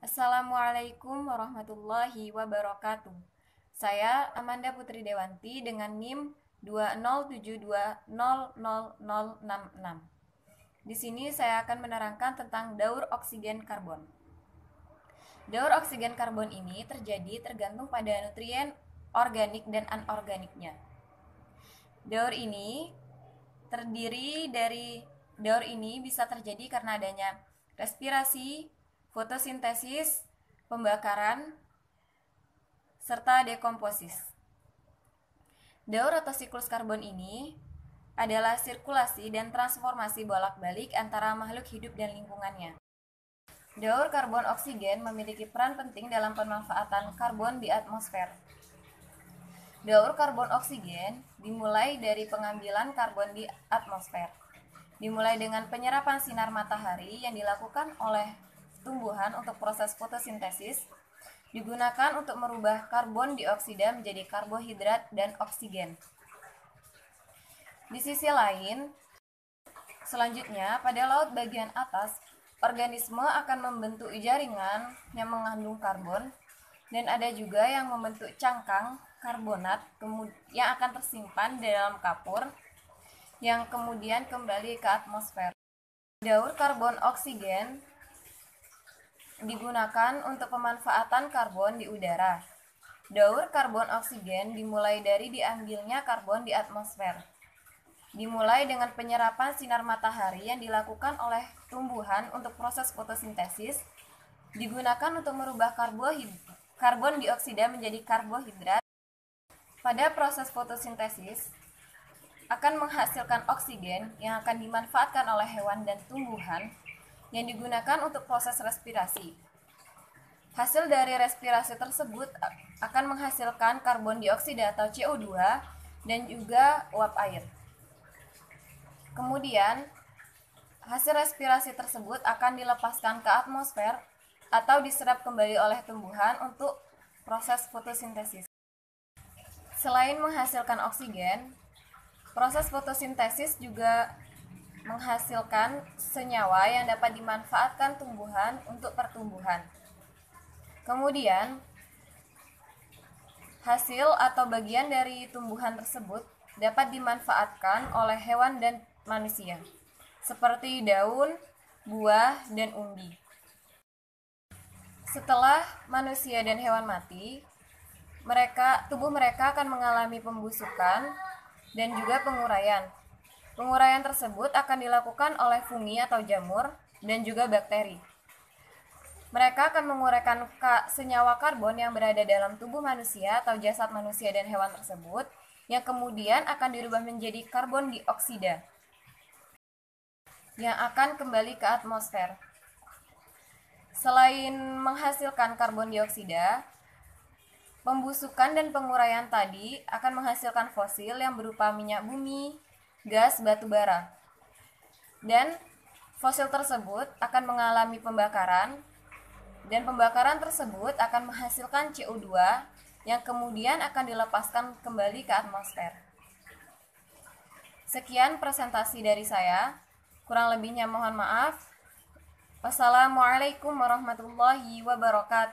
Assalamualaikum warahmatullahi wabarakatuh. Saya Amanda Putri Dewanti dengan NIM 207200066. Di sini saya akan menerangkan tentang daur oksigen karbon. Daur oksigen karbon ini terjadi tergantung pada nutrien organik dan anorganiknya. Daur ini bisa terjadi karena adanya respirasi, fotosintesis, pembakaran, serta dekomposis. Daur atau siklus karbon ini adalah sirkulasi dan transformasi bolak-balik antara makhluk hidup dan lingkungannya. Daur karbon oksigen memiliki peran penting dalam pemanfaatan karbon di atmosfer. Daur karbon oksigen dimulai dari pengambilan karbon di atmosfer. Dimulai dengan penyerapan sinar matahari yang dilakukan oleh tumbuhan untuk proses fotosintesis, digunakan untuk merubah karbon dioksida menjadi karbohidrat dan oksigen. Di sisi lain, selanjutnya pada laut bagian atas, organisme akan membentuk jaringan yang mengandung karbon, dan ada juga yang membentuk cangkang karbonat yang akan tersimpan di dalam kapur yang kemudian kembali ke atmosfer. Daur karbon oksigen digunakan untuk pemanfaatan karbon di udara. Daur karbon oksigen dimulai dari diambilnya karbon di atmosfer. Dimulai dengan penyerapan sinar matahari yang dilakukan oleh tumbuhan untuk proses fotosintesis, digunakan untuk merubah karbon dioksida menjadi karbohidrat. Pada proses fotosintesis akan menghasilkan oksigen yang akan dimanfaatkan oleh hewan dan tumbuhan yang digunakan untuk proses respirasi. Hasil dari respirasi tersebut akan menghasilkan karbon dioksida atau CO2 dan juga uap air. Kemudian, hasil respirasi tersebut akan dilepaskan ke atmosfer atau diserap kembali oleh tumbuhan untuk proses fotosintesis. Selain menghasilkan oksigen, proses fotosintesis juga menghasilkan senyawa yang dapat dimanfaatkan tumbuhan untuk pertumbuhan. Kemudian, hasil atau bagian dari tumbuhan tersebut dapat dimanfaatkan oleh hewan dan manusia, seperti daun, buah, dan umbi. Setelah manusia dan hewan mati, tubuh mereka akan mengalami pembusukan dan juga penguraian. Penguraian tersebut akan dilakukan oleh fungi atau jamur dan juga bakteri. Mereka akan menguraikan senyawa karbon yang berada dalam tubuh manusia atau jasad manusia dan hewan tersebut, yang kemudian akan dirubah menjadi karbon dioksida yang akan kembali ke atmosfer. Selain menghasilkan karbon dioksida, pembusukan dan penguraian tadi akan menghasilkan fosil yang berupa minyak bumi, gas, batu bara. Dan fosil tersebut akan mengalami pembakaran, dan pembakaran tersebut akan menghasilkan CO2 yang kemudian akan dilepaskan kembali ke atmosfer. Sekian presentasi dari saya. Kurang lebihnya mohon maaf. Wassalamualaikum warahmatullahi wabarakatuh.